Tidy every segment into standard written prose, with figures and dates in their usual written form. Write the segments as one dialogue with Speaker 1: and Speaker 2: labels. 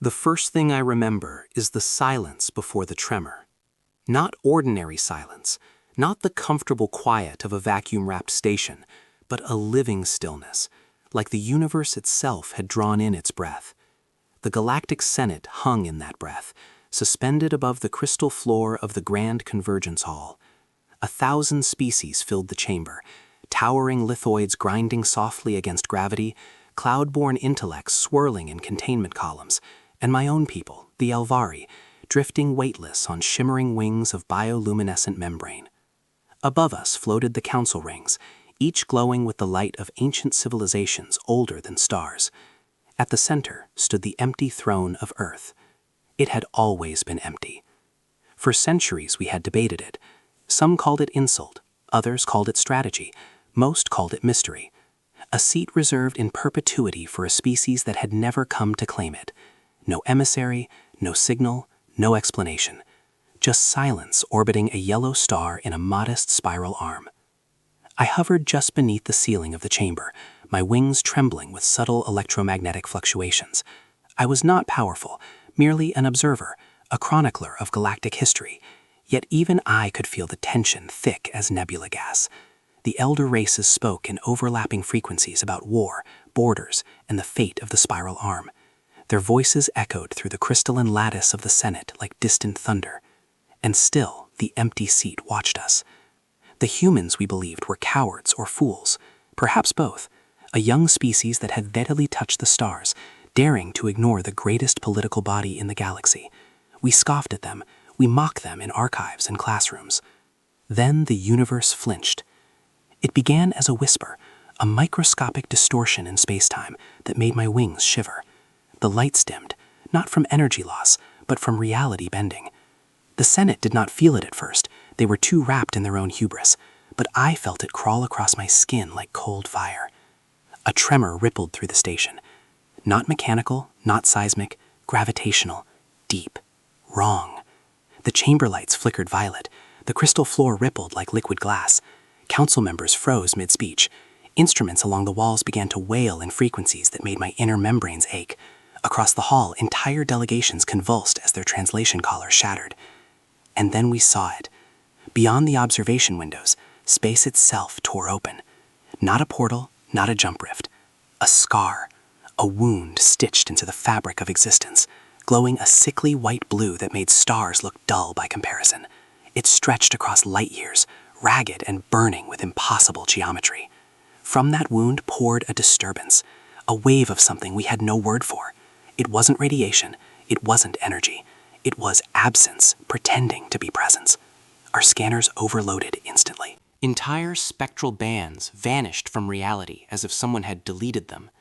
Speaker 1: The first thing I remember is the silence before the tremor. Not ordinary silence, not the comfortable quiet of a vacuum-wrapped station, but a living stillness, like the universe itself had drawn in its breath. The Galactic Senate hung in that breath, suspended above the crystal floor of the Grand Convergence Hall. 1,000 species filled the chamber, towering lithoids grinding softly against gravity, cloud-born intellects swirling in containment columns, and my own people, the Elvari, drifting weightless on shimmering wings of bioluminescent membrane. Above us floated the council rings, each glowing with the light of ancient civilizations older than stars. At the center stood the empty throne of Earth. It had always been empty. For centuries we had debated it. Some called it insult, others called it strategy, most called it mystery. A seat reserved in perpetuity for a species that had never come to claim it. No emissary, no signal, no explanation. Just silence orbiting a yellow star in a modest spiral arm. I hovered just beneath the ceiling of the chamber, my wings trembling with subtle electromagnetic fluctuations. I was not powerful, merely an observer, a chronicler of galactic history. Yet even I could feel the tension thick as nebula gas. The elder races spoke in overlapping frequencies about war, borders, and the fate of the spiral arm. Their voices echoed through the crystalline lattice of the Senate like distant thunder. And still, the empty seat watched us. The humans we believed were cowards or fools, perhaps both, a young species that had vettedly touched the stars, daring to ignore the greatest political body in the galaxy. We scoffed at them, we mocked them in archives and classrooms. Then the universe flinched. It began as a whisper, a microscopic distortion in space-time that made my wings shiver. The lights dimmed, not from energy loss, but from reality bending. The Senate did not feel it at first. They were too wrapped in their own hubris, but I felt it crawl across my skin like cold fire. A tremor rippled through the station. Not mechanical, not seismic, gravitational, deep, wrong. The chamber lights flickered violet. The crystal floor rippled like liquid glass. Council members froze mid-speech. Instruments along the walls began to wail in frequencies that made my inner membranes ache. Across the hall, entire delegations convulsed as their translation collars shattered. And then we saw it. Beyond the observation windows, space itself tore open. Not a portal, not a jump rift. A scar, a wound stitched into the fabric of existence, glowing a sickly white blue that made stars look dull by comparison. It stretched across light years, ragged and burning with impossible geometry. From that wound poured a disturbance, a wave of something we had no word for. It wasn't radiation, it wasn't energy. It was absence pretending to be presence. Our scanners overloaded instantly. Entire spectral bands vanished from reality as if someone had deleted them.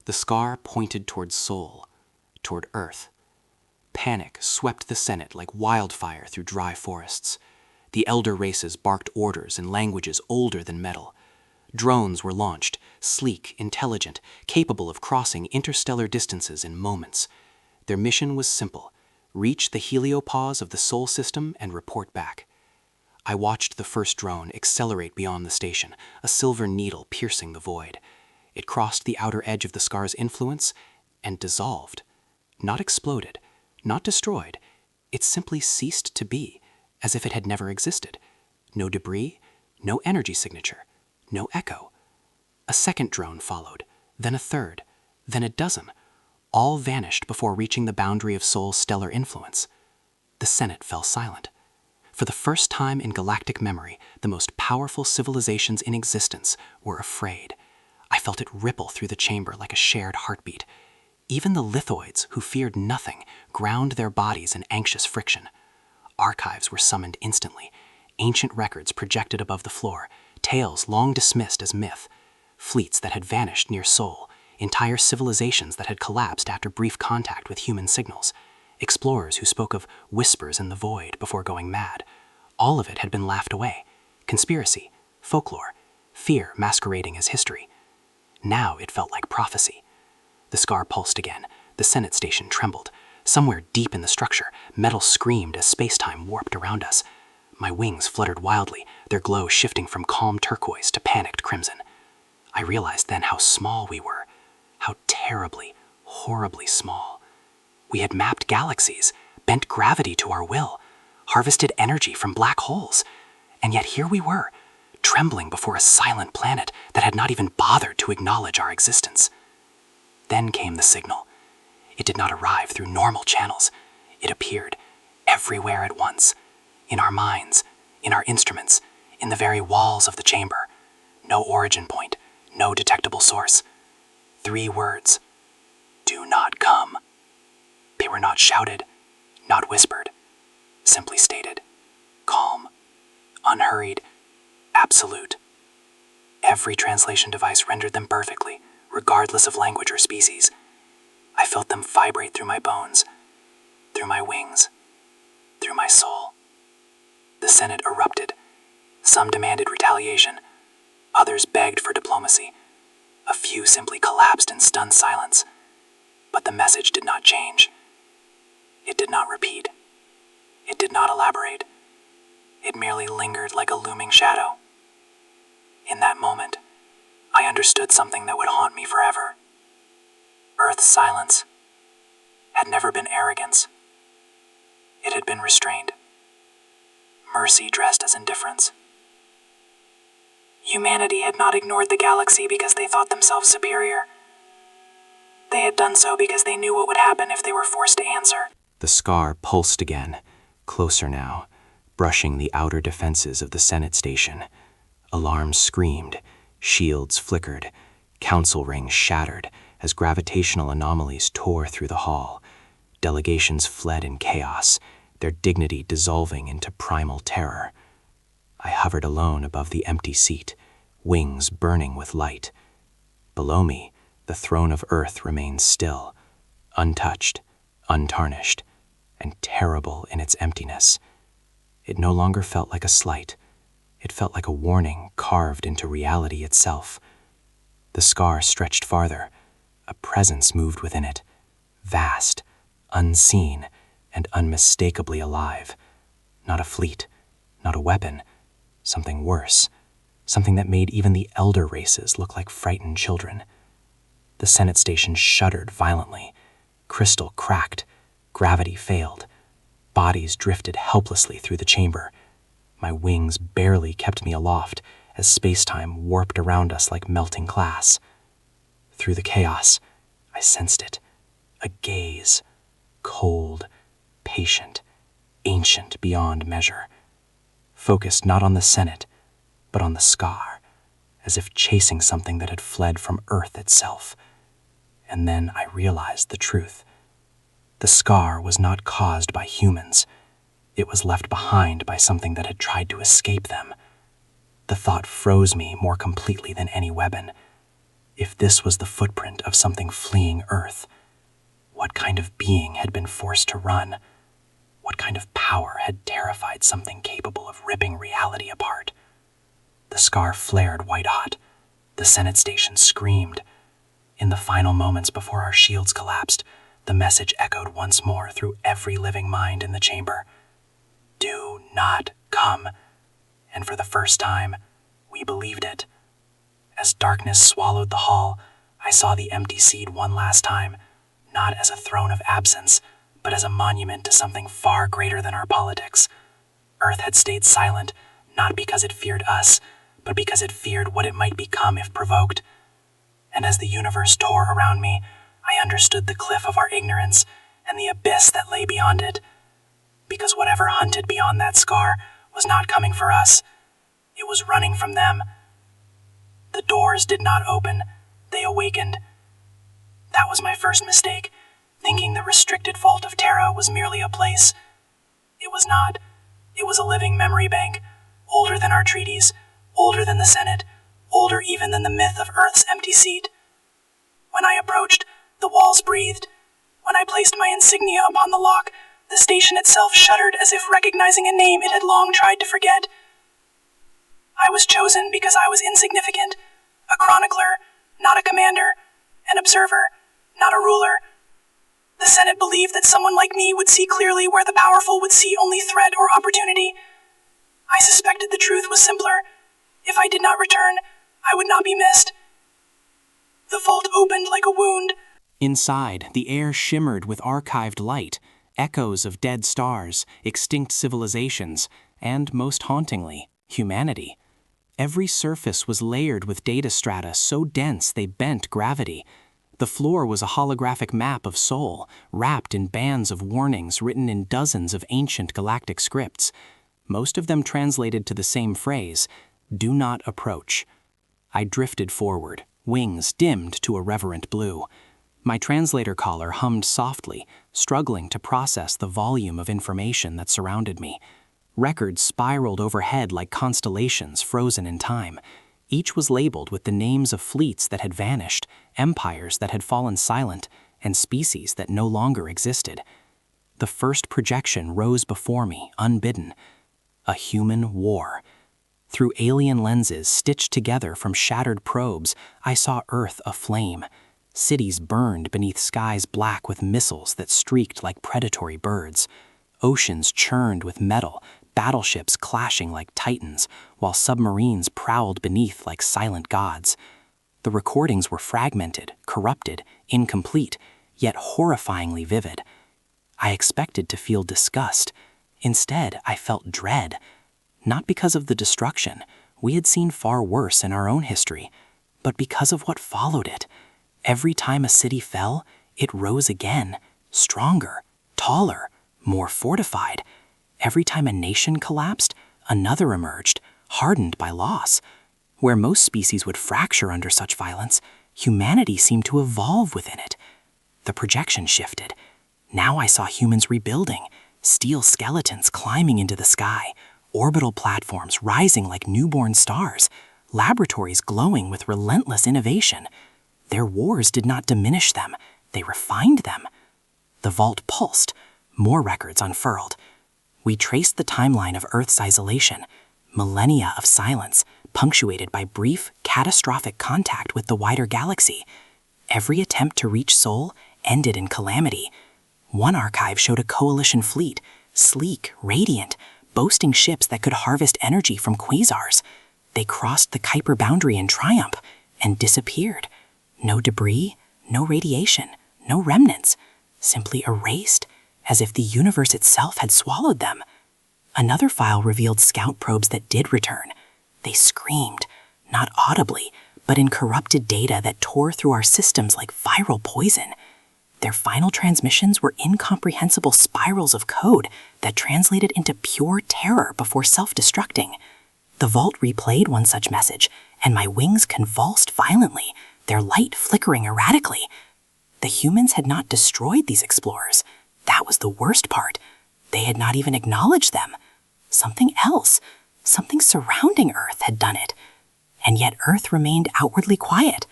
Speaker 1: The scar pointed toward Sol, toward Earth. Panic swept the Senate like wildfire through dry forests. The elder races barked orders in languages older than metal. Drones were launched, sleek, intelligent, capable of crossing interstellar distances in moments. Their mission was simple: reach the heliopause of the Sol system and report back. I watched the first drone accelerate beyond the station, a silver needle piercing the void. It crossed the outer edge of the scar's influence and dissolved. Not exploded, not destroyed. It simply ceased to be, as if it had never existed. No debris, no energy signature, no echo. A second drone followed, then a third, then a dozen. All vanished before reaching the boundary of Sol's stellar influence. The Senate fell silent. For the first time in galactic memory, the most powerful civilizations in existence were afraid. I felt it ripple through the chamber like a shared heartbeat. Even the lithoids, who feared nothing, ground their bodies in anxious friction. Archives were summoned instantly, ancient records projected above the floor, tales long dismissed as myth, fleets that had vanished near Sol, entire civilizations that had collapsed after brief contact with human signals, explorers who spoke of whispers in the void before going mad. All of it had been laughed away. Conspiracy, folklore, fear masquerading as history. Now it felt like prophecy. The scar pulsed again. The Senate station trembled. Somewhere deep in the structure, metal screamed as space-time warped around us. My wings fluttered wildly, their glow shifting from calm turquoise to panicked crimson. I realized then how small we were, how terribly, horribly small. We had mapped galaxies, bent gravity to our will, harvested energy from black holes, and yet here we were, trembling before a silent planet that had not even bothered to acknowledge our existence. Then came the signal. It did not arrive through normal channels. It appeared everywhere at once, in our minds, in our instruments, in the very walls of the chamber. No origin point, no detectable source. 3 words: do not come. They were not shouted, not whispered, simply stated, calm, unhurried, absolute. Every translation device rendered them perfectly, regardless of language or species. I felt them vibrate through my bones, through my wings, through my soul. The Senate erupted. Some demanded retaliation. Others begged for diplomacy. A few simply collapsed in stunned silence. But the message did not change. It did not repeat. It did not elaborate. It merely lingered like a looming shadow. In that moment, I understood something that would haunt me forever. Earth's silence had never been arrogance. It had been restrained. Mercy dressed as indifference. Humanity had not ignored the galaxy because they thought themselves superior. They had done so because they knew what would happen if they were forced to answer. The scar pulsed again, closer now, brushing the outer defenses of the Senate station. Alarms screamed, shields flickered, council rings shattered as gravitational anomalies tore through the hall. Delegations fled in chaos, their dignity dissolving into primal terror. I hovered alone above the empty seat, wings burning with light. Below me, the throne of Earth remained still, untouched, untarnished, and terrible in its emptiness. It no longer felt like a slight. It felt like a warning carved into reality itself. The scar stretched farther. A presence moved within it, vast, unseen, and unmistakably alive. Not a fleet, not a weapon, something worse, something that made even the elder races look like frightened children. The Senate station shuddered violently. Crystal cracked, gravity failed. Bodies drifted helplessly through the chamber. My wings barely kept me aloft as space-time warped around us like melting glass. Through the chaos, I sensed it. A gaze, cold, patient, ancient beyond measure. Focused not on the Senate, but on the scar, as if chasing something that had fled from Earth itself. And then I realized the truth. The scar was not caused by humans. It was left behind by something that had tried to escape them. The thought froze me more completely than any weapon. If this was the footprint of something fleeing Earth, what kind of being had been forced to run? What kind of power had terrified something capable of ripping reality apart? The scar flared white-hot. The Senate station screamed. In the final moments before our shields collapsed, the message echoed once more through every living mind in the chamber. Do not come. And for the first time, we believed it. As darkness swallowed the hall, I saw the empty seat one last time, not as a throne of absence, but as a monument to something far greater than our politics. Earth had stayed silent, not because it feared us, but because it feared what it might become if provoked. And as the universe tore around me, I understood the cliff of our ignorance and the abyss that lay beyond it. Because whatever hunted beyond that scar was not coming for us. It was running from them. The doors did not open. They awakened. That was my first mistake, thinking the restricted vault of Terra was merely a place. It was not. It was a living memory bank, older than our treaties, older than the Senate, older even than the myth of Earth's empty seat. When I approached, the walls breathed. When I placed my insignia upon the lock, the station itself shuddered as if recognizing a name it had long tried to forget. I was chosen because I was insignificant, a chronicler, not a commander, an observer, not a ruler. The Senate believed that someone like me would see clearly where the powerful would see only threat or opportunity. I suspected the truth was simpler. If I did not return, I would not be missed. The vault opened like a wound. Inside, the air shimmered with archived light, echoes of dead stars, extinct civilizations, and, most hauntingly, humanity. Every surface was layered with data strata so dense they bent gravity. The floor was a holographic map of Sol, wrapped in bands of warnings written in dozens of ancient galactic scripts. Most of them translated to the same phrase, "Do not approach." I drifted forward, wings dimmed to a reverent blue. My translator collar hummed softly, struggling to process the volume of information that surrounded me. Records spiraled overhead like constellations frozen in time. Each was labeled with the names of fleets that had vanished, empires that had fallen silent, and species that no longer existed. The first projection rose before me, unbidden. A human war. Through alien lenses stitched together from shattered probes, I saw Earth aflame. Cities burned beneath skies black with missiles that streaked like predatory birds. Oceans churned with metal, battleships clashing like titans, while submarines prowled beneath like silent gods. The recordings were fragmented, corrupted, incomplete, yet horrifyingly vivid. I expected to feel disgust. Instead, I felt dread. Not because of the destruction, we had seen far worse in our own history, but because of what followed it. Every time a city fell, it rose again, stronger, taller, more fortified. Every time a nation collapsed, another emerged, hardened by loss. Where most species would fracture under such violence, humanity seemed to evolve within it. The projection shifted. Now I saw humans rebuilding, steel skeletons climbing into the sky, orbital platforms rising like newborn stars, laboratories glowing with relentless innovation. Their wars did not diminish them, they refined them. The vault pulsed, more records unfurled. We traced the timeline of Earth's isolation, millennia of silence, punctuated by brief, catastrophic contact with the wider galaxy. Every attempt to reach Sol ended in calamity. One archive showed a coalition fleet, sleek, radiant, boasting ships that could harvest energy from quasars. They crossed the Kuiper boundary in triumph and disappeared. No debris, no radiation, no remnants, simply erased, as if the universe itself had swallowed them. Another file revealed scout probes that did return. They screamed, not audibly, but in corrupted data that tore through our systems like viral poison. Their final transmissions were incomprehensible spirals of code that translated into pure terror before self-destructing. The vault replayed one such message, and my wings convulsed violently, their light flickering erratically. The humans had not destroyed these explorers. That was the worst part. They had not even acknowledged them. Something else, something surrounding Earth had done it. And yet Earth remained outwardly quiet.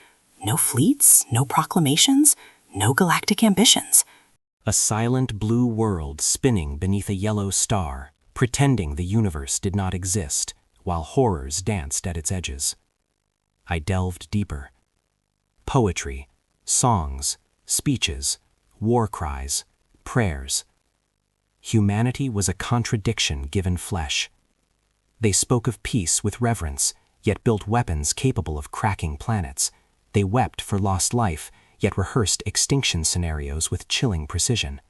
Speaker 1: No fleets, no proclamations, no galactic ambitions.
Speaker 2: A silent blue world spinning beneath a yellow star, pretending the universe did not exist, while horrors danced at its edges. I delved deeper. Poetry, songs, speeches, war cries, prayers. Humanity was a contradiction given flesh. They spoke of peace with reverence, yet built weapons capable of cracking planets. They wept for lost life, yet rehearsed extinction scenarios with chilling precision.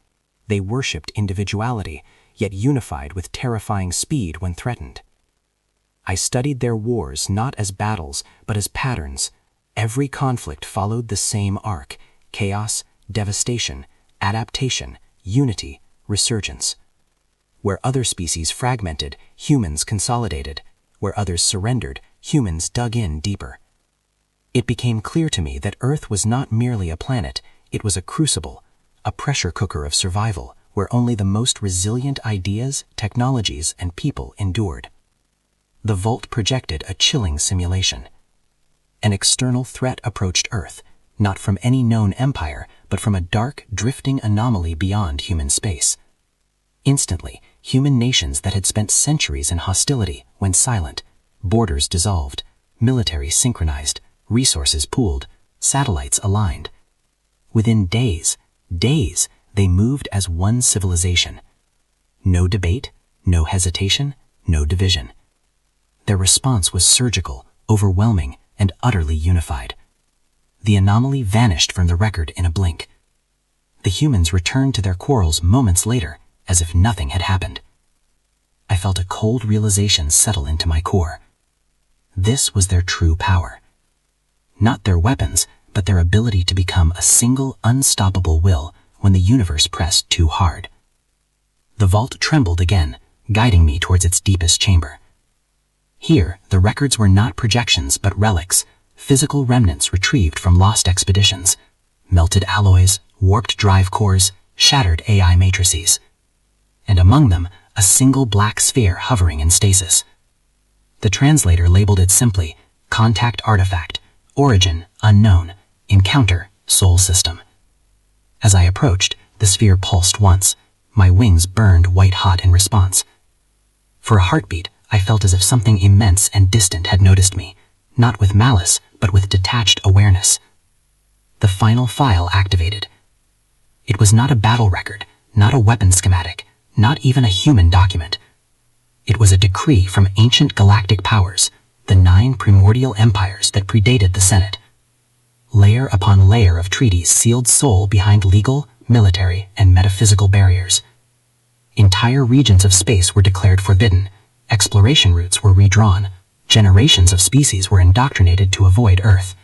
Speaker 2: They worshipped individuality, yet unified with terrifying speed when threatened. I studied their wars not as battles, but as patterns. Every conflict followed the same arc: chaos, devastation, adaptation, unity, resurgence. Where other species fragmented, humans consolidated. Where others surrendered, humans dug in deeper. It became clear to me that Earth was not merely a planet, it was a crucible, a pressure cooker of survival, where only the most resilient ideas, technologies, and people endured. The vault projected a chilling simulation. An external threat approached Earth, not from any known empire, but from a dark, drifting anomaly beyond human space. Instantly, human nations that had spent centuries in hostility went silent, borders dissolved, military synchronized, resources pooled, satellites aligned. Within days, they moved as one civilization. No debate, no hesitation, no division. Their response was surgical, overwhelming, and utterly unified. The anomaly vanished from the record in a blink. The humans returned to their quarrels moments later, as if nothing had happened. I felt a cold realization settle into my core. This was their true power. Not their weapons, but their ability to become a single, unstoppable will when the universe pressed too hard. The vault trembled again, guiding me towards its deepest chamber. Here, the records were not projections but relics, physical remnants retrieved from lost expeditions, melted alloys, warped drive cores, shattered AI matrices. And among them, a single black sphere hovering in stasis. The translator labeled it simply, Contact Artifact, Origin Unknown, Encounter Soul System. As I approached, the sphere pulsed once. My wings burned white-hot in response. For a heartbeat, I felt as if something immense and distant had noticed me, not with malice, but with detached awareness. The final file activated. It was not a battle record, not a weapon schematic, not even a human document. It was a decree from ancient galactic powers, the 9 primordial empires that predated the Senate. Layer upon layer of treaties sealed Sol behind legal, military, and metaphysical barriers. Entire regions of space were declared forbidden, exploration routes were redrawn, generations of species were indoctrinated to avoid Earth.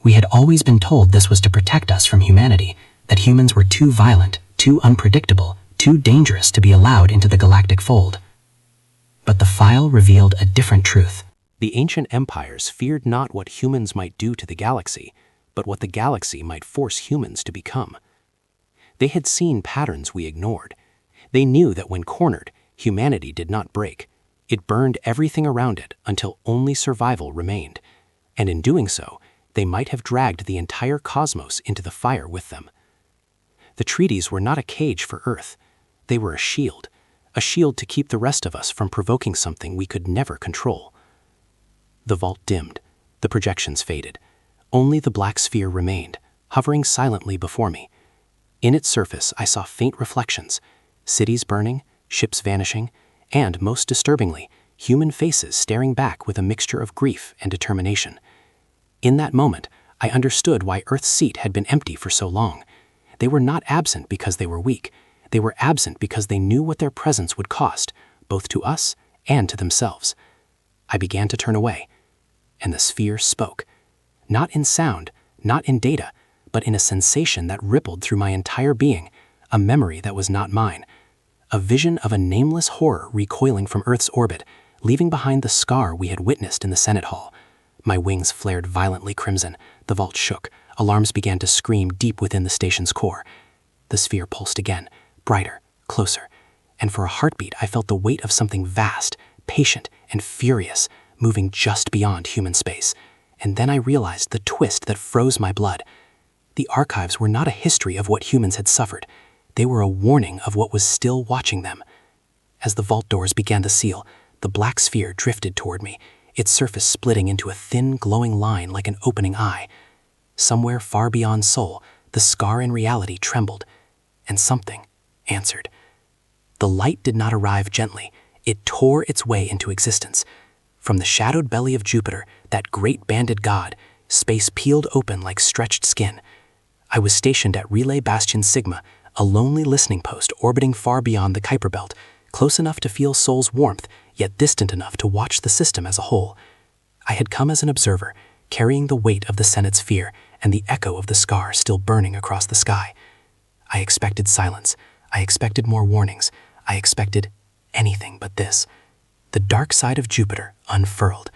Speaker 2: We had always been told this was to protect us from humanity, that humans were too violent, too unpredictable, too dangerous to be allowed into the galactic fold. But the file revealed a different truth.
Speaker 1: The ancient empires feared not what humans might do to the galaxy, but what the galaxy might force humans to become. They had seen patterns we ignored. They knew that when cornered, humanity did not break. It burned everything around it until only survival remained. And in doing so, they might have dragged the entire cosmos into the fire with them. The treaties were not a cage for Earth. They were a shield to keep the rest of us from provoking something we could never control. The vault dimmed. The projections faded. Only the black sphere remained, hovering silently before me. In its surface, I saw faint reflections, cities burning, ships vanishing, and, most disturbingly, human faces staring back with a mixture of grief and determination. In that moment, I understood why Earth's seat had been empty for so long. They were not absent because they were weak. They were absent because they knew what their presence would cost, both to us and to themselves. I began to turn away, and the sphere spoke. Not in sound, not in data, but in a sensation that rippled through my entire being, a memory that was not mine. A vision of a nameless horror recoiling from Earth's orbit, leaving behind the scar we had witnessed in the Senate Hall. My wings flared violently crimson. The vault shook. Alarms began to scream deep within the station's core. The sphere pulsed again, brighter, closer, and for a heartbeat I felt the weight of something vast, patient, and furious, moving just beyond human space. And then I realized the twist that froze my blood. The archives were not a history of what humans had suffered. They were a warning of what was still watching them. As the vault doors began to seal, the black sphere drifted toward me, its surface splitting into a thin, glowing line like an opening eye. Somewhere far beyond Sol, the scar in reality trembled, and something answered. The light did not arrive gently. It tore its way into existence. From the shadowed belly of Jupiter, that great banded god, space peeled open like stretched skin. I was stationed at Relay Bastion Sigma, a lonely listening post orbiting far beyond the Kuiper Belt, close enough to feel Sol's warmth, yet distant enough to watch the system as a whole. I had come as an observer, carrying the weight of the Senate's fear and the echo of the scar still burning across the sky. I expected silence. I expected more warnings. I expected anything but this. The dark side of Jupiter unfurled.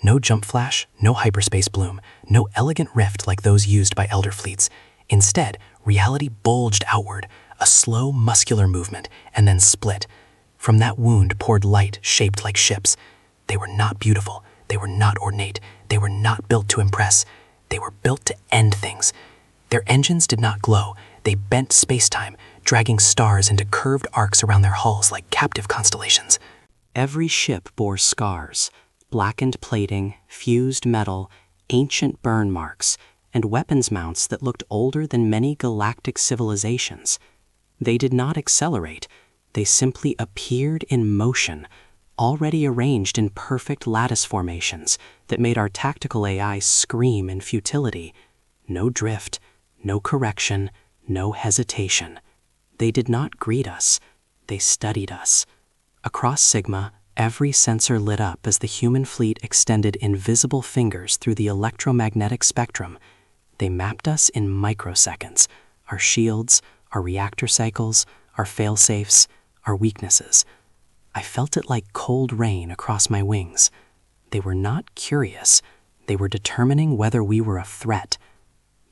Speaker 1: No jump flash, no hyperspace bloom, no elegant rift like those used by elder fleets. Instead, reality bulged outward, a slow, muscular movement, and then split. From that wound poured light shaped like ships. They were not beautiful. They were not ornate. They were not built to impress. They were built to end things. Their engines did not glow. They bent space-time, dragging stars into curved arcs around their hulls like captive constellations.
Speaker 3: Every ship bore scars, blackened plating, fused metal, ancient burn marks, and weapons mounts that looked older than many galactic civilizations. They did not accelerate. They simply appeared in motion, already arranged in perfect lattice formations that made our tactical AI scream in futility. No drift, no correction, no hesitation. They did not greet us, they studied us. Across Sigma, every sensor lit up as the human fleet extended invisible fingers through the electromagnetic spectrum. They mapped us in microseconds, our shields, our reactor cycles, our failsafes, our weaknesses. I felt it like cold rain across my wings. They were not curious. They were determining whether we were a threat.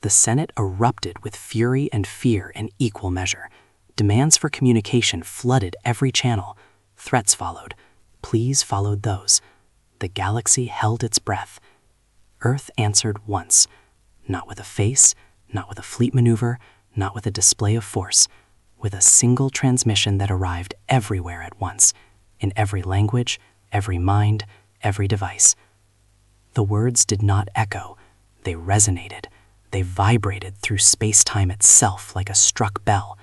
Speaker 3: The Senate erupted with fury and fear in equal measure. Demands for communication flooded every channel. Threats followed. Pleas followed those. The galaxy held its breath. Earth answered once. Not with a face, not with a fleet maneuver, not with a display of force. With a single transmission that arrived everywhere at once. In every language, every mind, every device. The words did not echo. They resonated. They vibrated through space-time itself like a struck bell.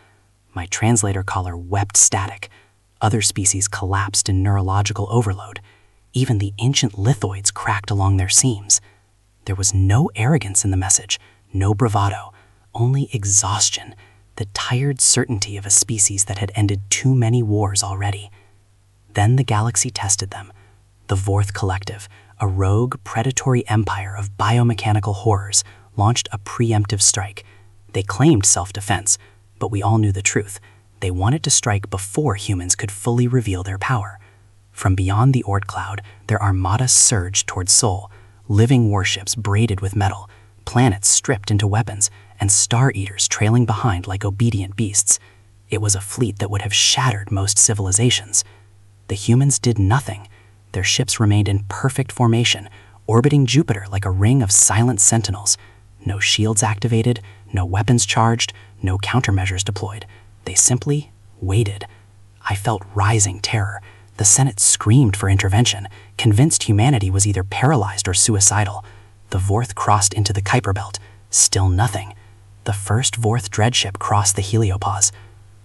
Speaker 3: My translator collar wept static. Other species collapsed in neurological overload. Even the ancient lithoids cracked along their seams. There was no arrogance in the message, no bravado, only exhaustion, the tired certainty of a species that had ended too many wars already. Then the galaxy tested them. The Vorth Collective, a rogue, predatory empire of biomechanical horrors, launched a preemptive strike. They claimed self-defense, but we all knew the truth. They wanted to strike before humans could fully reveal their power. From beyond the Oort cloud, their armada surged toward Sol, living warships braided with metal, planets stripped into weapons, and star-eaters trailing behind like obedient beasts. It was a fleet that would have shattered most civilizations. The humans did nothing. Their ships remained in perfect formation, orbiting Jupiter like a ring of silent sentinels. No shields activated, no weapons charged, no countermeasures deployed. They simply waited. I felt rising terror. The Senate screamed for intervention, convinced humanity was either paralyzed or suicidal. The Vorth crossed into the Kuiper Belt. Still nothing. The first Vorth dreadship crossed the heliopause.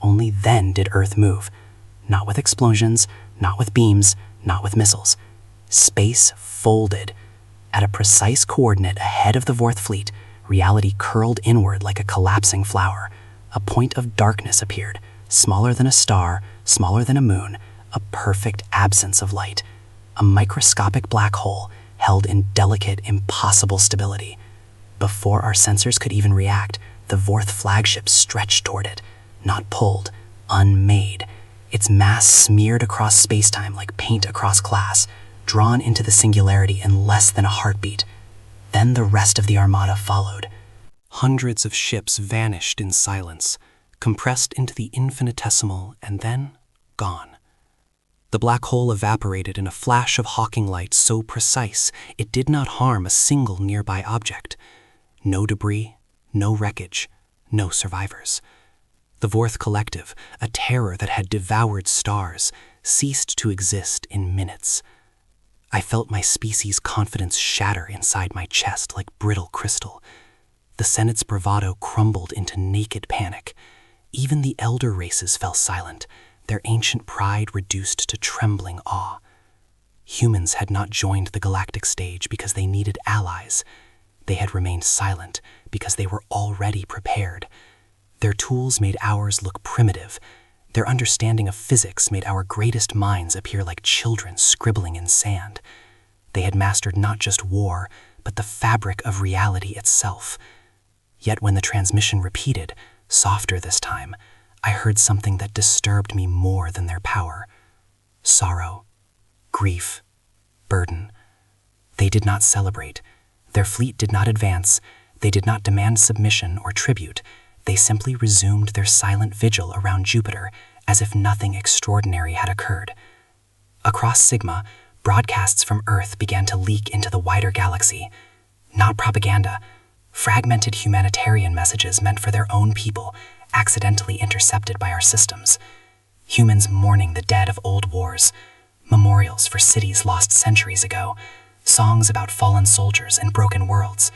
Speaker 3: Only then did Earth move. Not with explosions, not with beams, not with missiles. Space folded. At a precise coordinate ahead of the Vorth fleet, reality curled inward like a collapsing flower. A point of darkness appeared, smaller than a star, smaller than a moon, a perfect absence of light. A microscopic black hole held in delicate, impossible stability. Before our sensors could even react, the Vorth flagship stretched toward it, not pulled, unmade. Its mass smeared across space-time like paint across glass, drawn into the singularity in less than a heartbeat. Then the rest of the armada followed.
Speaker 1: Hundreds of ships vanished in silence, compressed into the infinitesimal and then gone. The black hole evaporated in a flash of Hawking light so precise it did not harm a single nearby object. No debris, no wreckage, no survivors. The Vorth Collective, a terror that had devoured stars, ceased to exist in minutes. I felt my species' confidence shatter inside my chest like brittle crystal. The Senate's bravado crumbled into naked panic. Even the elder races fell silent, their ancient pride reduced to trembling awe. Humans had not joined the galactic stage because they needed allies. They had remained silent because they were already prepared. Their tools made ours look primitive. Their understanding of physics made our greatest minds appear like children scribbling in sand. They had mastered not just war, but the fabric of reality itself. Yet when the transmission repeated, softer this time, I heard something that disturbed me more than their power. Sorrow, grief, burden. They did not celebrate. Their fleet did not advance. They did not demand submission or tribute. They simply resumed their silent vigil around Jupiter as if nothing extraordinary had occurred. Across Sigma, broadcasts from Earth began to leak into the wider galaxy. Not propaganda, fragmented humanitarian messages meant for their own people, accidentally intercepted by our systems. Humans mourning the dead of old wars, memorials for cities lost centuries ago, songs about fallen soldiers and broken worlds.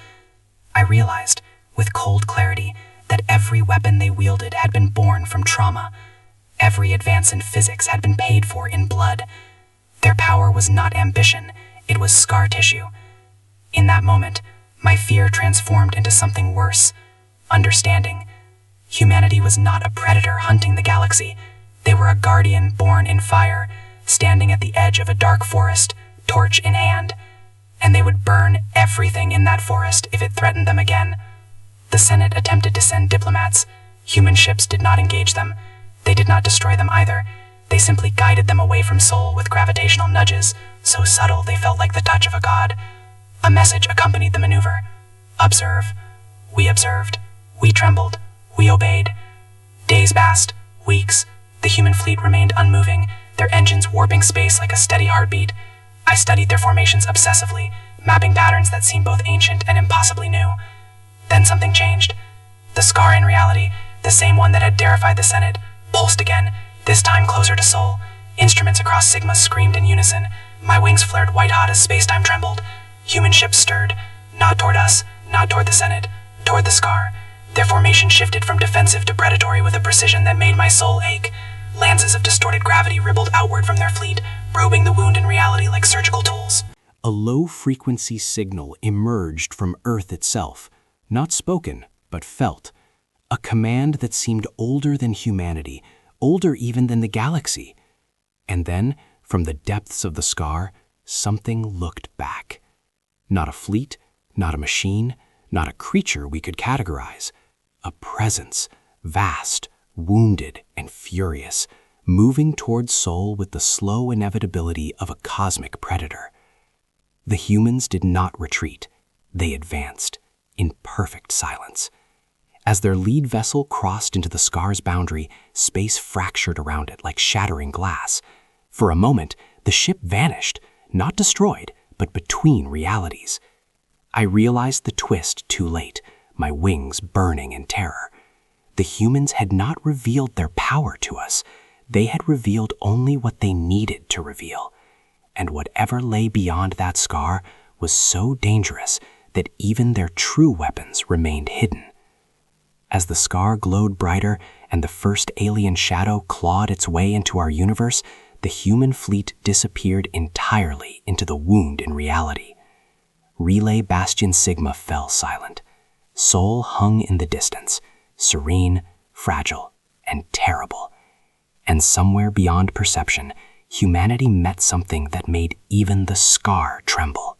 Speaker 1: I realized, with cold clarity, that every weapon they wielded had been born from trauma. Every advance in physics had been paid for in blood. Their power was not ambition, it was scar tissue. In that moment,
Speaker 3: My fear transformed into something worse: understanding. Humanity was not a predator hunting the galaxy. They were a guardian born in fire, standing at the edge of a dark forest, torch in hand. And they would burn everything in that forest if it threatened them again. The Senate attempted to send diplomats. Human ships did not engage them. They did not destroy them either. They simply guided them away from Sol with gravitational nudges, so subtle they felt like the touch of a god. A message accompanied the maneuver. Observe. We observed. We trembled. We obeyed. Days passed. Weeks. The human fleet remained unmoving, their engines warping space like a steady heartbeat. I studied their formations obsessively, mapping patterns that seemed both ancient and impossibly new. Then something changed. The scar in reality, the same one that had terrified the Senate, pulsed again, this time closer to Sol. Instruments across Sigma screamed in unison. My wings flared white-hot as space-time trembled. Human ships stirred, not toward us, not toward the Senate, toward the scar. Their formation shifted from defensive to predatory with a precision that made my soul ache. Lances of distorted gravity rippled outward from their fleet, probing the wound in reality like surgical tools.
Speaker 2: A low-frequency signal emerged from Earth itself, not spoken, but felt. A command that seemed older than humanity, older even than the galaxy. And then, from the depths of the scar, something looked back. Not a fleet, not a machine, not a creature we could categorize. A presence, vast, wounded, and furious, moving towards Sol with the slow inevitability of a cosmic predator. The humans did not retreat. They advanced, in perfect silence. As their lead vessel crossed into the scar's boundary, space fractured around it like shattering glass. For a moment, the ship vanished, not destroyed, but between realities. I realized the twist too late, my wings burning in terror. The humans had not revealed their power to us. They had revealed only what they needed to reveal. And whatever lay beyond that scar was so dangerous that even their true weapons remained hidden. As the scar glowed brighter and the first alien shadow clawed its way into our universe, the human fleet disappeared entirely into the wound in reality. Relay Bastion Sigma fell silent. Sol hung in the distance, serene, fragile, and terrible. And somewhere beyond perception, humanity met something that made even the scar tremble.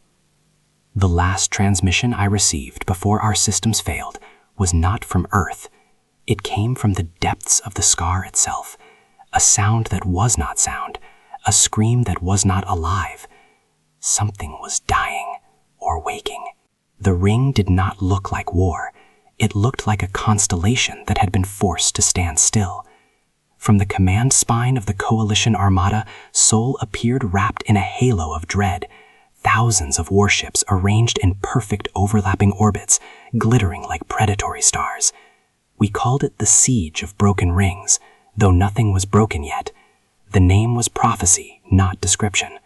Speaker 2: The last transmission I received before our systems failed was not from Earth. It came from the depths of the scar itself, a sound that was not sound, a scream that was not alive. Something was dying or waking. The ring did not look like war. It looked like a constellation that had been forced to stand still. From the command spine of the Coalition Armada, Sol appeared wrapped in a halo of dread. Thousands of warships arranged in perfect overlapping orbits, glittering like predatory stars. We called it the Siege of Broken Rings, though nothing was broken yet. The name was prophecy, not description.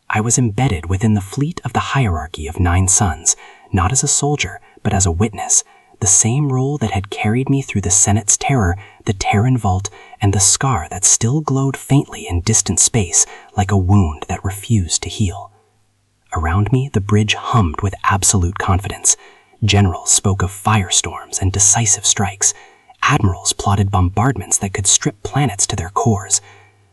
Speaker 2: I was embedded within the fleet of the hierarchy of 9 suns, not as a soldier, but as a witness, the same role that had carried me through the Senate's terror, the Terran Vault, and the scar that still glowed faintly in distant space like a wound that refused to heal. Around me, the bridge hummed with absolute confidence. Generals spoke of firestorms and decisive strikes. Admirals plotted bombardments that could strip planets to their cores.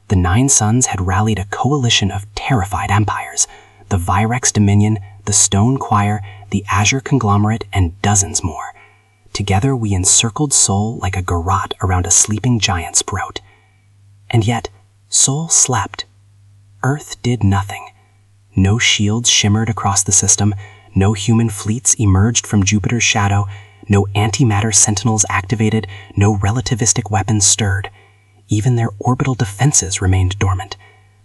Speaker 2: The 9 suns had rallied a coalition of terrified empires, the Virex Dominion, the Stone Choir, the Azure Conglomerate, and dozens more. Together we encircled Sol like a garrote around a sleeping giant sprout. And yet, Sol slept. Earth did nothing. No shields shimmered across the system, no human fleets emerged from Jupiter's shadow, no antimatter sentinels activated, no relativistic weapons stirred. Even their orbital defenses remained dormant.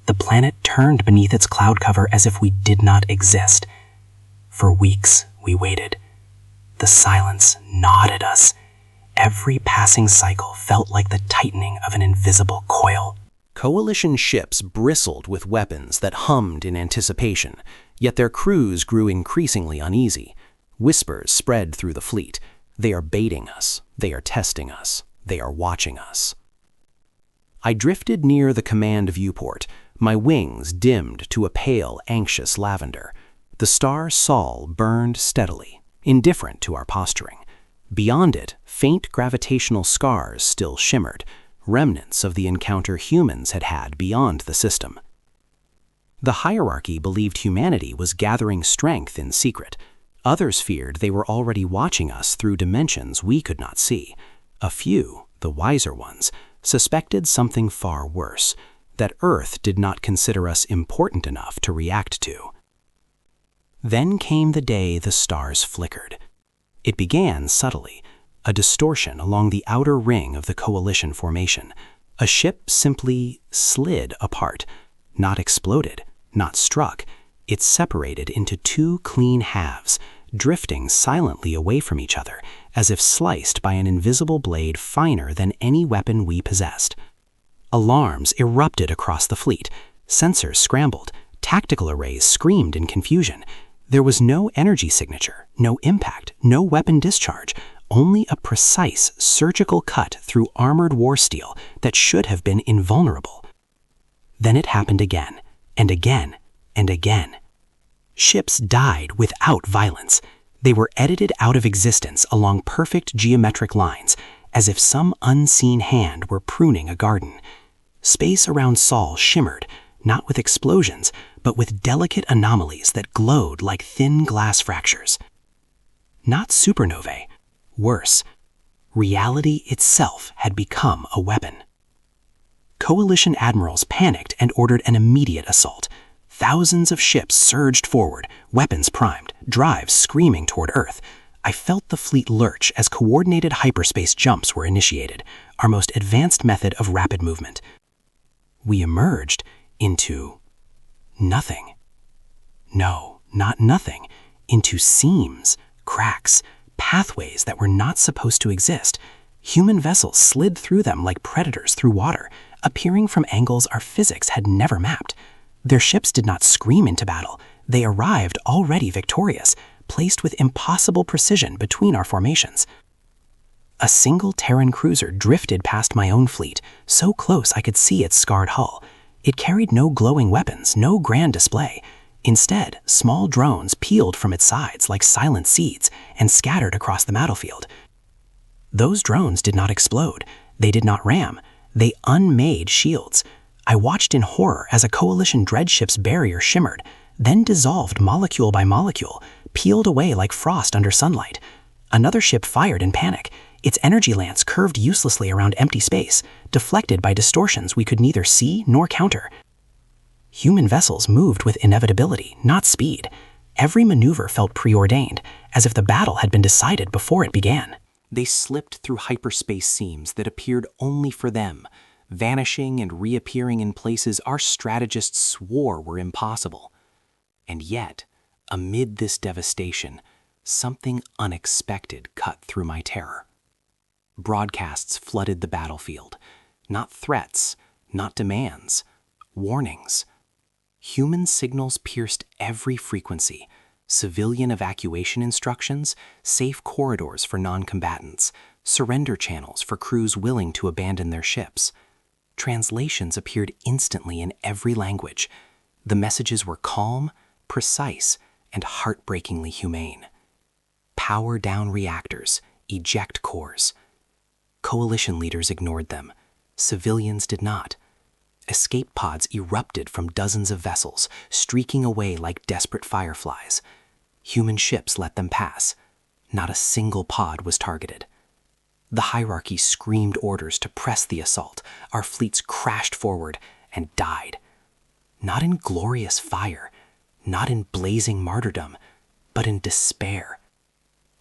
Speaker 2: The planet turned beneath its cloud cover as if we did not exist. For weeks, we waited. The silence gnawed at us. Every passing cycle felt like the tightening of an invisible coil.
Speaker 1: Coalition ships bristled with weapons that hummed in anticipation, yet their crews grew increasingly uneasy. Whispers spread through the fleet. They are baiting us. They are testing us. They are watching us. I drifted near the command viewport, my wings dimmed to a pale, anxious lavender. The star Sol burned steadily,
Speaker 2: indifferent to our posturing. Beyond it, faint gravitational scars still shimmered, remnants of the encounter humans had had beyond the system. The hierarchy believed humanity was gathering strength in secret. Others feared they were already watching us through dimensions we could not see. A few, the wiser ones, suspected something far worse, that Earth did not consider us important enough to react to. Then came the day the stars flickered. It began subtly, a distortion along the outer ring of the coalition formation. A ship simply slid apart, not exploded, not struck. It separated into two clean halves, drifting silently away from each other, as if sliced by an invisible blade finer than any weapon we possessed. Alarms erupted across the fleet. Sensors scrambled. Tactical arrays screamed in confusion. There was no energy signature, no impact, no weapon discharge, only a precise surgical cut through armored war steel that should have been invulnerable. Then it happened again, and again, and again. Ships died without violence. They were edited out of existence along perfect geometric lines, as if some unseen hand were pruning a garden. Space around Sol shimmered, not with explosions, but with delicate anomalies that glowed like thin glass fractures. Not supernovae. Worse, reality itself had become a weapon. Coalition admirals panicked and ordered an immediate assault. Thousands of ships surged forward, weapons primed, drives screaming toward Earth. I felt the fleet lurch as coordinated hyperspace jumps were initiated, our most advanced method of rapid movement. We emerged into nothing. No, not nothing. Into seams, cracks, pathways that were not supposed to exist. Human vessels slid through them like predators through water, appearing from angles our physics had never mapped. Their ships did not scream into battle. They arrived already victorious, placed with impossible precision between our formations. A single Terran cruiser drifted past my own fleet, so close I could see its scarred hull. It carried no glowing weapons, no grand display. Instead, small drones peeled from its sides like silent seeds and scattered across the battlefield. Those drones did not explode. They did not ram. They unmade shields. I watched in horror as a coalition dreadship's barrier shimmered, then dissolved molecule by molecule, peeled away like frost under sunlight. Another ship fired in panic. Its energy lance curved uselessly around empty space, deflected by distortions we could neither see nor counter. Human vessels moved with inevitability, not speed. Every maneuver felt preordained, as if the battle had been decided before it began.
Speaker 1: They slipped through hyperspace seams that appeared only for them, vanishing and reappearing in places our strategists swore were impossible. And yet, amid this devastation, something unexpected cut through my terror. Broadcasts flooded the battlefield. Not threats, not demands, warnings. Human signals pierced every frequency. Civilian evacuation instructions, safe corridors for non-combatants, surrender channels for crews willing to abandon their ships. Translations appeared instantly in every language. The messages were calm, precise, and heartbreakingly humane. Power down reactors, eject cores. Coalition leaders ignored them. Civilians did not. Escape pods erupted from dozens of vessels, streaking away like desperate fireflies. Human ships let them pass. Not a single pod was targeted. The hierarchy screamed orders to press the assault. Our fleets crashed forward and died. Not in glorious fire, not in blazing martyrdom, but in despair.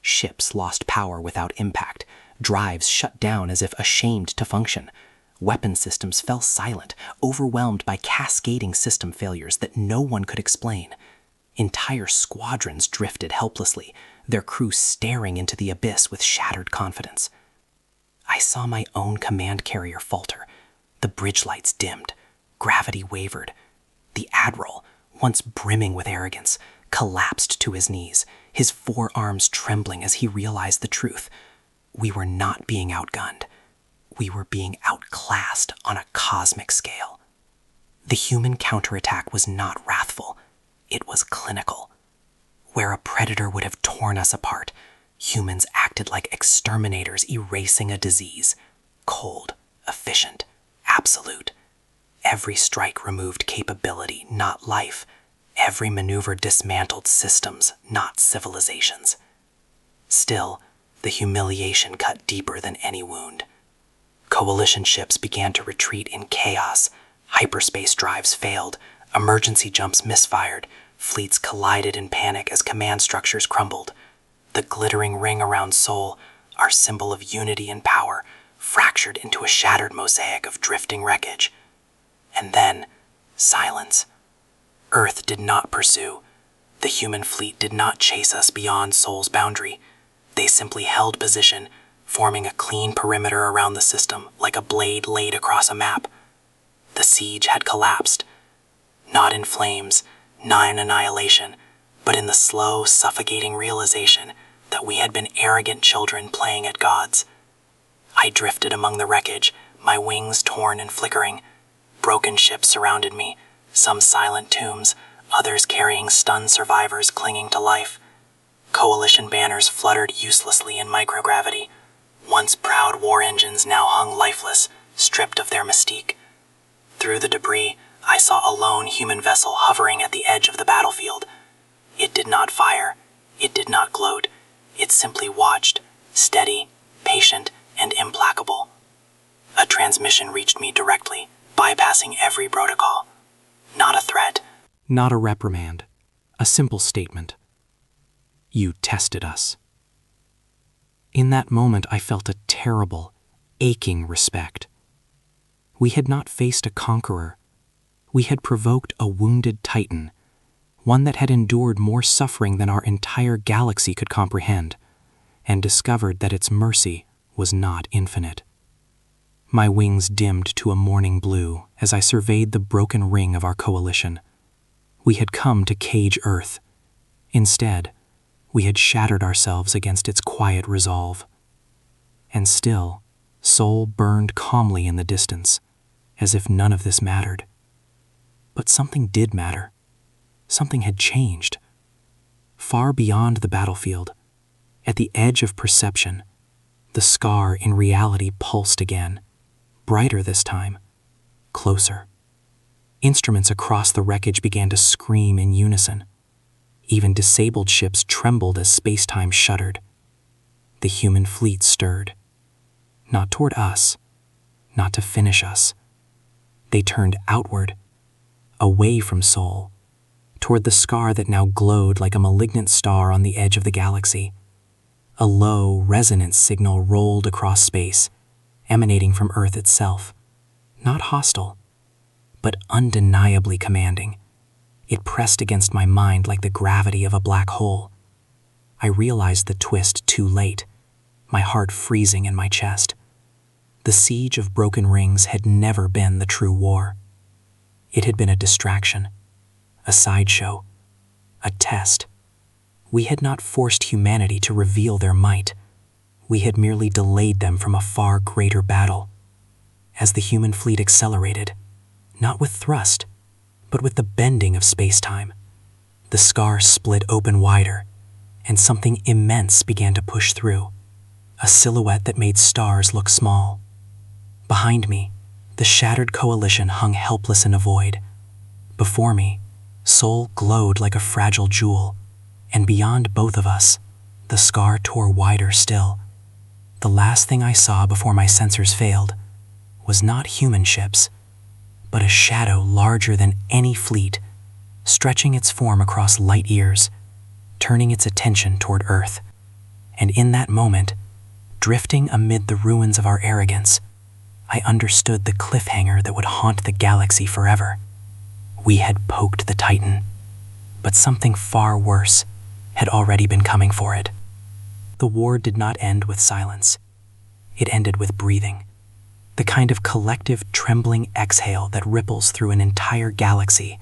Speaker 1: Ships lost power without impact. Drives shut down as if ashamed to function. Weapon systems fell silent, overwhelmed by cascading system failures that no one could explain. Entire squadrons drifted helplessly, their crews staring into the abyss with shattered confidence. I saw my own command carrier falter. The bridge lights dimmed. Gravity wavered. The admiral, once brimming with arrogance, collapsed to his knees, his forearms trembling as he realized the truth. We were not being outgunned. We were being outclassed on a cosmic scale. The human counterattack was not wrathful. It was clinical.
Speaker 3: Where a predator would have torn us apart, humans acted like exterminators erasing a disease. Cold, efficient, absolute. Every strike removed capability, not life. Every maneuver dismantled systems, not civilizations. Still, the humiliation cut deeper than any wound. Coalition ships began to retreat in chaos. Hyperspace drives failed. Emergency jumps misfired. Fleets collided in panic as command structures crumbled. The glittering ring around Sol, our symbol of unity and power, fractured into a shattered mosaic of drifting wreckage. And then, silence. Earth did not pursue. The human fleet did not chase us beyond Sol's boundary. They simply held position, forming a clean perimeter around the system like a blade laid across a map. The siege had collapsed. Not in flames, not in annihilation, but in the slow, suffocating realization that we had been arrogant children playing at gods. I drifted among the wreckage, my wings torn and flickering. Broken ships surrounded me, some silent tombs, others carrying stunned survivors clinging to life. Coalition banners fluttered uselessly in microgravity. Once proud war engines now hung lifeless, stripped of their mystique. Through the debris, I saw a lone human vessel hovering at the edge of the battlefield. It did not fire. It did not gloat. It simply watched, steady, patient, and implacable. A transmission reached me directly, bypassing every protocol. Not a threat.
Speaker 2: Not a reprimand. A simple statement. You tested us. In that moment, I felt a terrible, aching respect. We had not faced a conqueror. We had provoked a wounded titan, one that had endured more suffering than our entire galaxy could comprehend, and discovered that its mercy was not infinite. My wings dimmed to a morning blue as I surveyed the broken ring of our coalition. We had come to cage Earth. Instead, we had shattered ourselves against its quiet resolve. And still, Sol burned calmly in the distance, as if none of this mattered. But something did matter. Something had changed. Far beyond the battlefield, at the edge of perception, the scar in reality pulsed again, brighter this time, closer. Instruments across the wreckage began to scream in unison. Even disabled ships trembled as space-time shuddered. The human fleet stirred. Not toward us, not to finish us. They turned outward, away from Sol, toward the scar that now glowed like a malignant star on the edge of the galaxy. A low, resonant signal rolled across space, emanating from Earth itself. Not hostile, but undeniably commanding. It pressed against my mind like the gravity of a black hole. I realized the twist too late, my heart freezing in my chest. The siege of broken rings had never been the true war. It had been a distraction, a sideshow, a test. We had not forced humanity to reveal their might. We had merely delayed them from a far greater battle. As the human fleet accelerated, not with thrust, but with the bending of space-time, the scar split open wider, and something immense began to push through, a silhouette that made stars look small. Behind me, the shattered coalition hung helpless in a void. Before me, Sol glowed like a fragile jewel, and beyond both of us, the scar tore wider still. The last thing I saw before my sensors failed was not human ships, but a shadow larger than any fleet, stretching its form across light years, turning its attention toward Earth. And in that moment, drifting amid the ruins of our arrogance, I understood the cliffhanger that would haunt the galaxy forever. We had poked the Titan, but something far worse had already been coming for it. The war did not end with silence. It ended with breathing, the kind of collective trembling exhale that ripples through an entire galaxy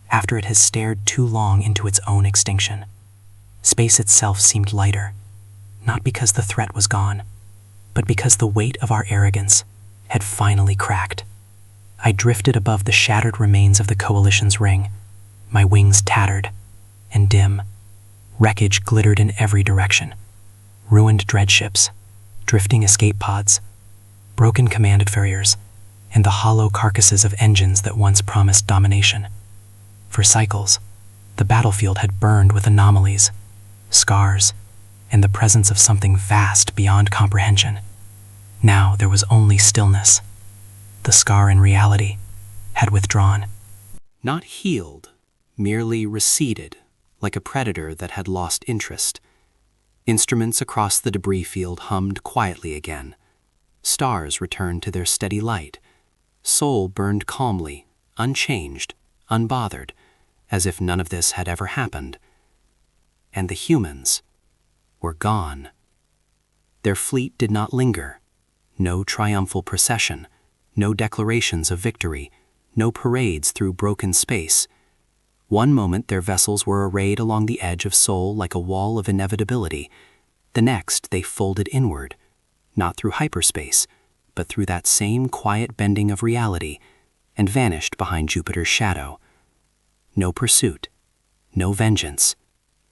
Speaker 2: after it has stared too long into its own extinction. Space itself seemed lighter, not because the threat was gone, but because the weight of our arrogance had finally cracked. I drifted above the shattered remains of the Coalition's ring, my wings tattered and dim,
Speaker 3: Wreckage glittered in every direction. Ruined dreadships, drifting escape pods, broken command farriers, and the hollow carcasses of engines that once promised domination. For cycles, the battlefield had burned with anomalies, scars, and the presence of something vast beyond comprehension. Now there was only stillness. The scar in reality had withdrawn.
Speaker 1: Not healed, merely receded, like a predator that had lost interest. Instruments across the debris field hummed quietly again. Stars returned to their steady light. Sol burned calmly, unchanged, unbothered, as if none of this had ever happened. And the humans were gone. Their fleet did not linger. No triumphal procession, no declarations of victory, no parades through broken space. One moment their vessels were arrayed along the edge of Sol like a wall of inevitability. The next they folded inward, not through hyperspace, but through that same quiet bending of reality, and vanished behind Jupiter's shadow. No pursuit, no vengeance,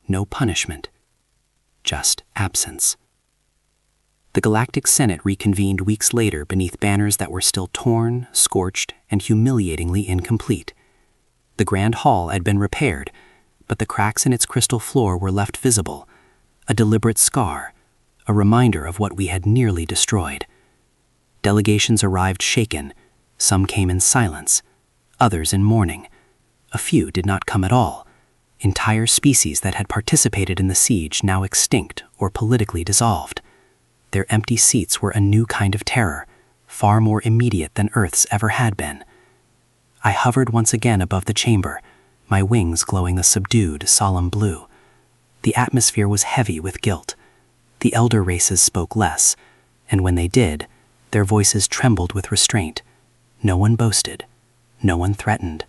Speaker 1: no punishment, just absence. The Galactic Senate reconvened weeks later beneath banners that were still torn, scorched, and humiliatingly incomplete. The Grand Hall had been repaired, but the cracks in its crystal floor were left visible, a deliberate scar, a reminder of what we had nearly destroyed. Delegations arrived shaken. Some came in silence, others in mourning. A few did not come at all. Entire species that had participated in the siege now extinct or politically dissolved. Their empty seats were a new kind of terror, far more immediate than Earth's ever had been. I hovered once again above the chamber, my wings glowing a subdued, solemn blue. The atmosphere was heavy with guilt. The elder races spoke less, and when they did, their voices trembled with restraint. No one boasted, no one threatened,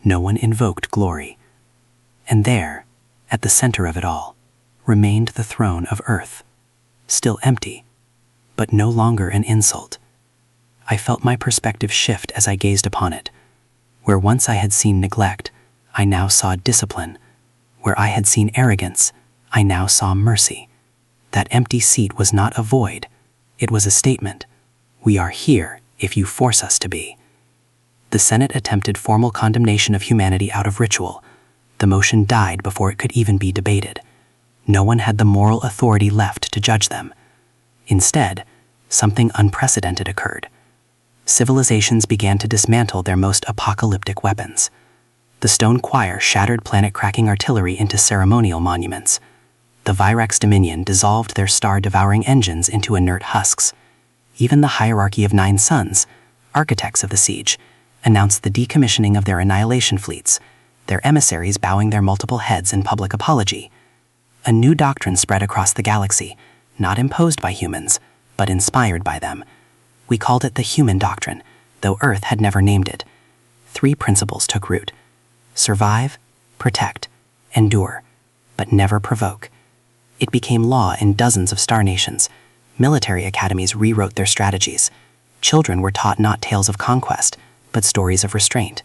Speaker 1: no one invoked glory. And there, at the center of it all, remained the throne of Earth, still empty, but no longer an insult. I felt my perspective shift as I gazed upon it. Where once I had seen neglect, I now saw discipline. Where I had seen arrogance, I now saw mercy. That empty seat was not a void. It was a statement. We are here if you force us to be. The Senate attempted formal condemnation of humanity out of ritual. The motion died before it could even be debated. No one had the moral authority left to judge them. Instead, something unprecedented occurred. Civilizations began to dismantle their most apocalyptic weapons. The stone choir shattered planet-cracking artillery into ceremonial monuments. The Virax Dominion dissolved their star-devouring engines into inert husks. Even the hierarchy of 9 suns, architects of the siege, announced the decommissioning of their annihilation fleets, their emissaries bowing their multiple heads in public apology. A new doctrine spread across the galaxy, not imposed by humans, but inspired by them. We called it the human doctrine, though Earth had never named it. 3 principles took root: survive, protect, endure, but never provoke. It became law in dozens of star nations. Military academies rewrote their strategies. Children were taught not tales of conquest, but stories of restraint.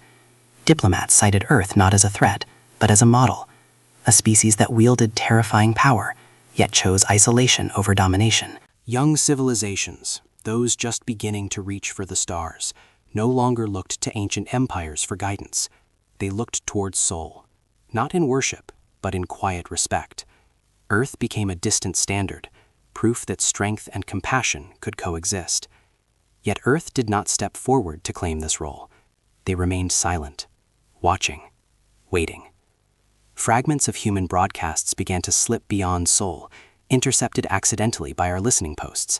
Speaker 1: Diplomats cited Earth not as a threat, but as a model, a species that wielded terrifying power, yet chose isolation over domination. Young civilizations, those just beginning to reach for the stars, no longer looked to ancient empires for guidance. They looked towards Sol, not in worship, but in quiet respect. Earth became a distant standard, proof that strength and compassion could coexist. Yet Earth did not step forward to claim this role. They remained silent, watching, waiting. Fragments of human broadcasts began to slip beyond Sol, intercepted accidentally by our listening posts.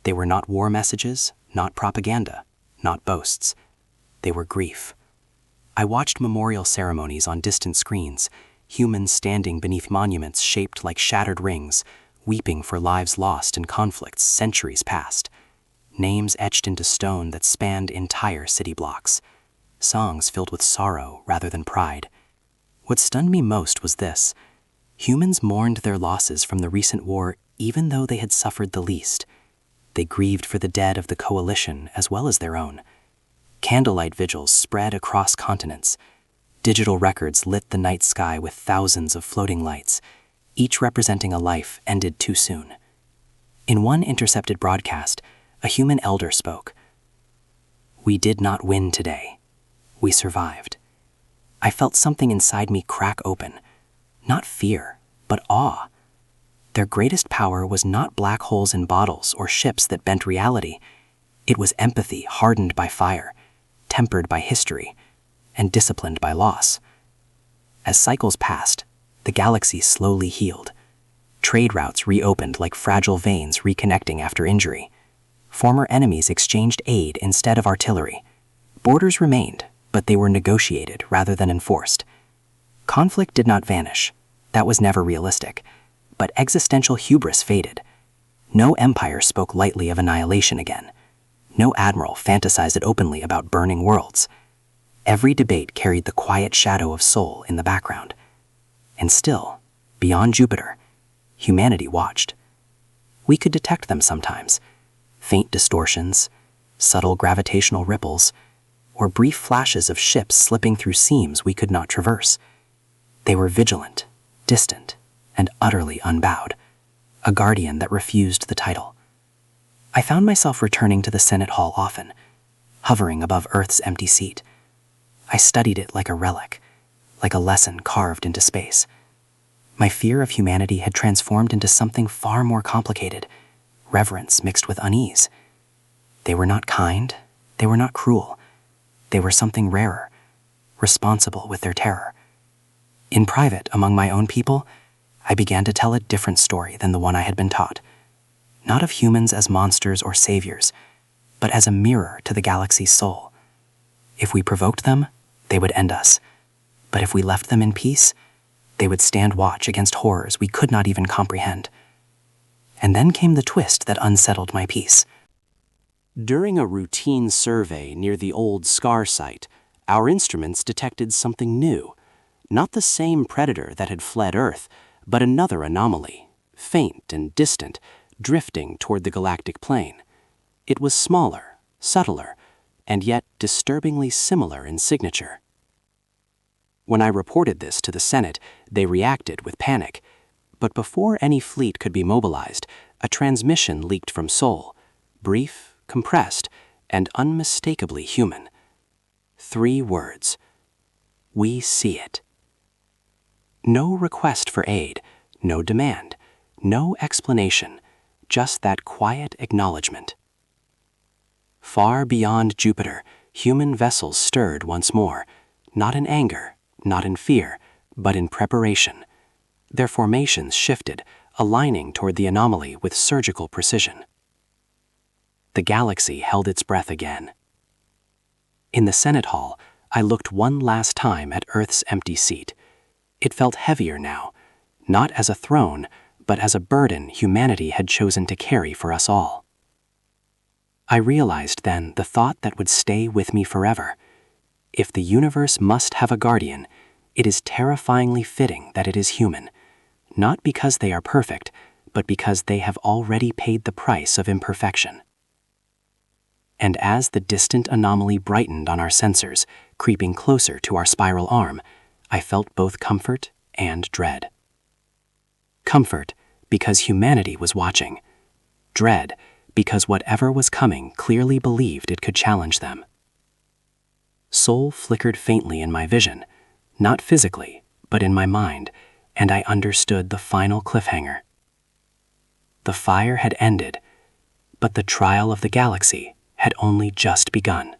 Speaker 1: They were not war messages, not propaganda, not boasts. They were grief. I watched memorial ceremonies on distant screens, humans standing beneath monuments shaped like shattered rings, weeping for lives lost in conflicts centuries past. Names etched into stone that spanned entire city blocks. Songs filled with sorrow rather than pride. What stunned me most was this: humans mourned their losses from the recent war even though they had suffered the least. They grieved for the dead of the coalition as well as their own. Candlelight vigils spread across continents. Digital records lit the night sky with thousands of floating lights.
Speaker 3: each representing a life ended too soon. In one intercepted broadcast, a human elder spoke. "We did not win today. We survived." I felt something inside me crack open. Not fear, but awe. Their greatest power was not black holes in bottles or ships that bent reality. It was empathy hardened by fire, tempered by history, and disciplined by loss. As cycles passed, the galaxy slowly healed. Trade routes reopened like fragile veins reconnecting after injury. Former enemies exchanged aid instead of artillery. Borders remained, but they were negotiated rather than enforced. Conflict did not vanish. That was never realistic. But existential hubris faded. No empire spoke lightly of annihilation again. No admiral fantasized openly about burning worlds. Every debate carried the quiet shadow of soul in the background. And still, beyond Jupiter, humanity watched. We could detect them sometimes. Faint distortions, subtle gravitational ripples, or brief flashes of ships slipping through seams we could not traverse. They were vigilant, distant, and utterly unbowed, a guardian that refused the title. I found myself returning to the Senate Hall often, hovering above Earth's empty seat. I studied it like a relic, like a lesson carved into space. My fear of humanity had transformed into something far more complicated, reverence mixed with unease. They were not kind, they were not cruel. They were something rarer, responsible with their terror. In private, among my own people, I began to tell a different story than the one I had been taught. Not of humans as monsters or saviors, but as a mirror to the galaxy's soul. If we provoked them, they would end us. But if we left them in peace, they would stand watch against horrors we could not even comprehend. And then came the twist that unsettled my peace.
Speaker 1: During a routine survey near the old Scar site, our instruments detected something new. Not the same predator that had fled Earth, but another anomaly, faint and distant, drifting toward the galactic plane. It was smaller, subtler, and yet disturbingly similar in signature. When I reported this to the Senate, they reacted with panic. But before any fleet could be mobilized, a transmission leaked from Sol, brief, compressed, and unmistakably human. 3 words. We see it. No request for aid, no demand, no explanation, just that quiet acknowledgement. Far beyond Jupiter, human vessels stirred once more, not in anger, not in fear, but in preparation. Their formations shifted, aligning toward the anomaly with surgical precision. The galaxy held its breath again. In the Senate Hall, I looked one last time at Earth's empty seat. It felt heavier now, not as a throne, but as a burden humanity had chosen to carry for us all. I realized then the thought that would stay with me forever. If the universe must have a guardian, it is terrifyingly fitting that it is human, not because they are perfect, but because they have already paid the price of imperfection. And as the distant anomaly brightened on our sensors, creeping closer to our spiral arm, I felt both comfort and dread. Comfort, because humanity was watching. Dread, because whatever was coming clearly believed it could challenge them. Sol flickered faintly in my vision, not physically, but in my mind, and I understood the final cliffhanger. The fire had ended, but the trial of the galaxy had only just begun.